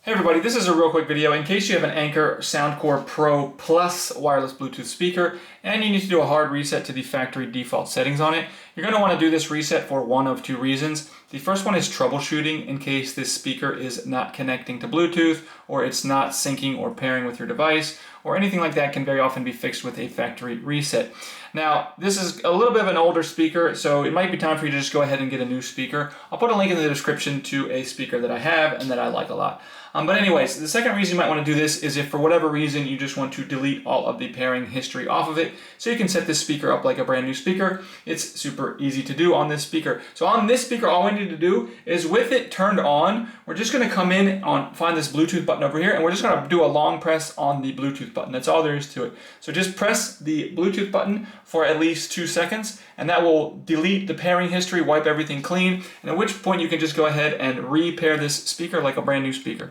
Hey everybody, this is a real quick video in case you have an Anker Soundcore Pro Plus wireless Bluetooth speaker and you need to do a hard reset to the factory default settings on it. You're going to want to do this reset for one of two reasons. The first one is troubleshooting in case this speaker is not connecting to Bluetooth or it's not syncing or pairing with your device or anything like that can very often be fixed with a factory reset. Now, this is a little bit of an older speaker, so it might be time for you to just go ahead and get a new speaker. I'll put a link in the description to a speaker that I have and that I like a lot. But anyways, the second reason you might want to do this is if for whatever reason you just want to delete all of the pairing history off of it, so you can set this speaker up like a brand new speaker. It's super easy to do on this speaker. So on this speaker, all we need to do is with it turned on, we're just going to come in on find this Bluetooth button over here, and we're just going to do a long press on the Bluetooth button. That's all there is to it. So just press the Bluetooth button for at least 2 seconds, and that will delete the pairing history, wipe everything clean, and at which point you can just go ahead and repair this speaker like a brand new speaker.